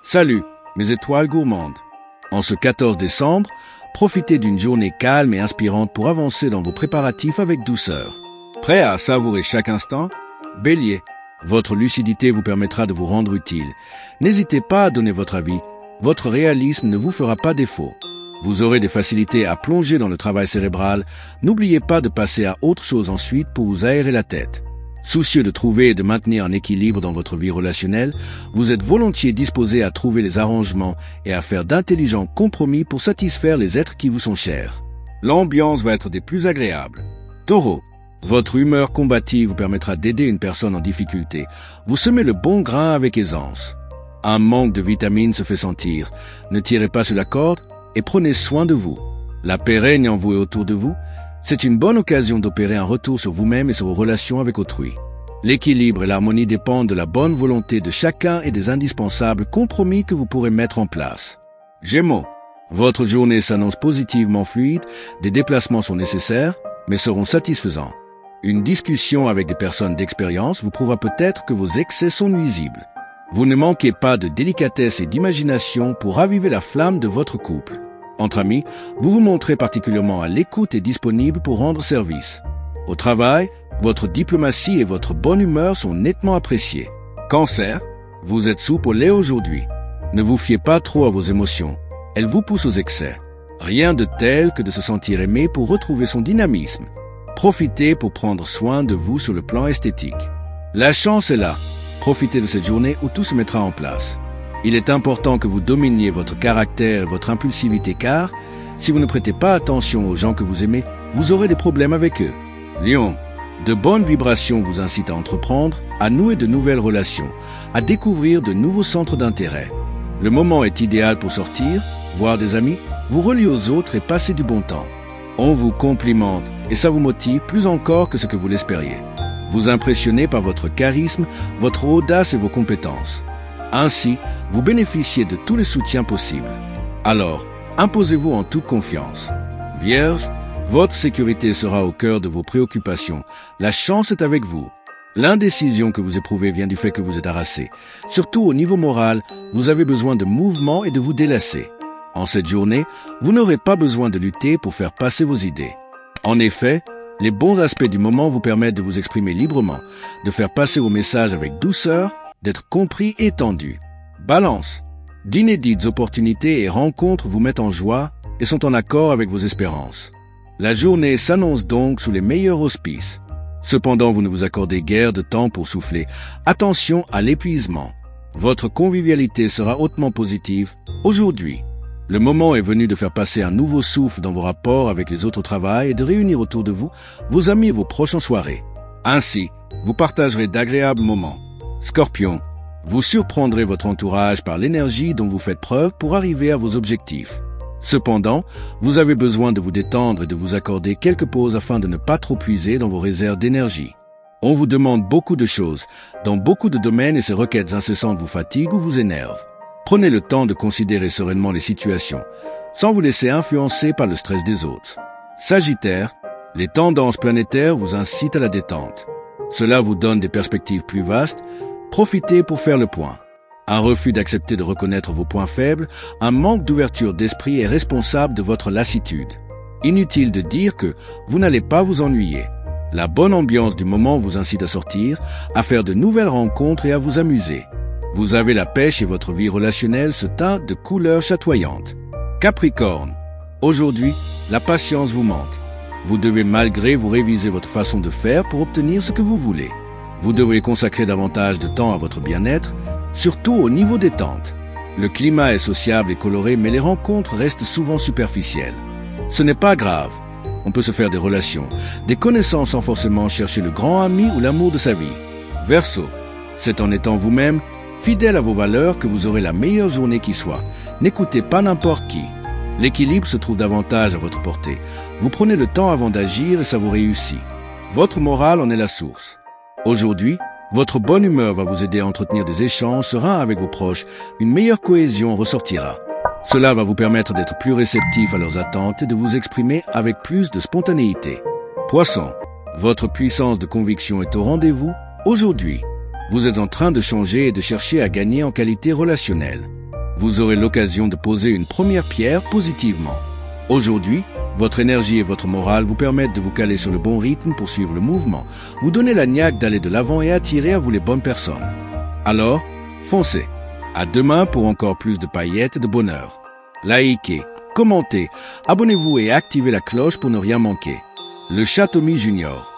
Salut, mes étoiles gourmandes. En ce 14 décembre, profitez d'une journée calme et inspirante pour avancer dans vos préparatifs avec douceur. Prêt à savourer chaque instant? Bélier, votre lucidité vous permettra de vous rendre utile. N'hésitez pas à donner votre avis, votre réalisme ne vous fera pas défaut. Vous aurez des facilités à plonger dans le travail cérébral, n'oubliez pas de passer à autre chose ensuite pour vous aérer la tête. Soucieux de trouver et de maintenir un équilibre dans votre vie relationnelle, vous êtes volontiers disposé à trouver les arrangements et à faire d'intelligents compromis pour satisfaire les êtres qui vous sont chers. L'ambiance va être des plus agréables. Taureau, votre humeur combative vous permettra d'aider une personne en difficulté. Vous semez le bon grain avec aisance. Un manque de vitamines se fait sentir. Ne tirez pas sur la corde et prenez soin de vous. La paix règne en vous et autour de vous. C'est une bonne occasion d'opérer un retour sur vous-même et sur vos relations avec autrui. L'équilibre et l'harmonie dépendent de la bonne volonté de chacun et des indispensables compromis que vous pourrez mettre en place. Gémeaux, votre journée s'annonce positivement fluide, des déplacements sont nécessaires, mais seront satisfaisants. Une discussion avec des personnes d'expérience vous prouvera peut-être que vos excès sont nuisibles. Vous ne manquez pas de délicatesse et d'imagination pour raviver la flamme de votre couple. Entre amis, vous vous montrez particulièrement à l'écoute et disponible pour rendre service. Au travail, votre diplomatie et votre bonne humeur sont nettement appréciées. Cancer, vous êtes souple au lait aujourd'hui. Ne vous fiez pas trop à vos émotions. Elles vous poussent aux excès. Rien de tel que de se sentir aimé pour retrouver son dynamisme. Profitez pour prendre soin de vous sur le plan esthétique. La chance est là. Profitez de cette journée où tout se mettra en place. Il est important que vous dominiez votre caractère et votre impulsivité car, si vous ne prêtez pas attention aux gens que vous aimez, vous aurez des problèmes avec eux. Lion, de bonnes vibrations vous incitent à entreprendre, à nouer de nouvelles relations, à découvrir de nouveaux centres d'intérêt. Le moment est idéal pour sortir, voir des amis, vous relier aux autres et passer du bon temps. On vous complimente et ça vous motive plus encore que ce que vous l'espériez. Vous impressionnez par votre charisme, votre audace et vos compétences. Ainsi, vous bénéficiez de tous les soutiens possibles. Alors, imposez-vous en toute confiance. Vierge, votre sécurité sera au cœur de vos préoccupations. La chance est avec vous. L'indécision que vous éprouvez vient du fait que vous êtes harassé. Surtout au niveau moral, vous avez besoin de mouvement et de vous délasser. En cette journée, vous n'aurez pas besoin de lutter pour faire passer vos idées. En effet, les bons aspects du moment vous permettent de vous exprimer librement, de faire passer vos messages avec douceur, d'être compris et tendu. Balance, d'inédites opportunités et rencontres vous mettent en joie et sont en accord avec vos espérances. La journée s'annonce donc sous les meilleurs auspices. Cependant, vous ne vous accordez guère de temps pour souffler. Attention à l'épuisement. Votre convivialité sera hautement positive aujourd'hui. Le moment est venu de faire passer un nouveau souffle dans vos rapports avec les autres au travail et de réunir autour de vous vos amis et vos proches en soirée. Ainsi, vous partagerez d'agréables moments. Scorpion, vous surprendrez votre entourage par l'énergie dont vous faites preuve pour arriver à vos objectifs. Cependant, vous avez besoin de vous détendre et de vous accorder quelques pauses afin de ne pas trop puiser dans vos réserves d'énergie. On vous demande beaucoup de choses, dans beaucoup de domaines et ces requêtes incessantes vous fatiguent ou vous énervent. Prenez le temps de considérer sereinement les situations, sans vous laisser influencer par le stress des autres. Sagittaire, les tendances planétaires vous incitent à la détente. Cela vous donne des perspectives plus vastes. Profitez pour faire le point. Un refus d'accepter de reconnaître vos points faibles, un manque d'ouverture d'esprit est responsable de votre lassitude. Inutile de dire que vous n'allez pas vous ennuyer. La bonne ambiance du moment vous incite à sortir, à faire de nouvelles rencontres et à vous amuser. Vous avez la pêche et votre vie relationnelle se teint de couleurs chatoyantes. Capricorne, aujourd'hui, la patience vous manque. Vous devez malgré vous réviser votre façon de faire pour obtenir ce que vous voulez. Vous devrez consacrer davantage de temps à votre bien-être, surtout au niveau détente. Le climat est sociable et coloré, mais les rencontres restent souvent superficielles. Ce n'est pas grave. On peut se faire des relations, des connaissances sans forcément chercher le grand ami ou l'amour de sa vie. Verseau, c'est en étant vous-même, fidèle à vos valeurs, que vous aurez la meilleure journée qui soit. N'écoutez pas n'importe qui. L'équilibre se trouve davantage à votre portée. Vous prenez le temps avant d'agir et ça vous réussit. Votre morale en est la source. Aujourd'hui, votre bonne humeur va vous aider à entretenir des échanges sereins avec vos proches. Une meilleure cohésion ressortira. Cela va vous permettre d'être plus réceptif à leurs attentes et de vous exprimer avec plus de spontanéité. Poisson, votre puissance de conviction est au rendez-vous aujourd'hui. Vous êtes en train de changer et de chercher à gagner en qualité relationnelle. vous aurez l'occasion de poser une première pierre positivement. Aujourd'hui, votre énergie et votre morale vous permettent de vous caler sur le bon rythme pour suivre le mouvement, vous donner la niaque d'aller de l'avant et attirer à vous les bonnes personnes. Alors, foncez. À demain pour encore plus de paillettes et de bonheur. Likez, commentez, abonnez-vous et activez la cloche pour ne rien manquer. Le Chat Tommy Junior.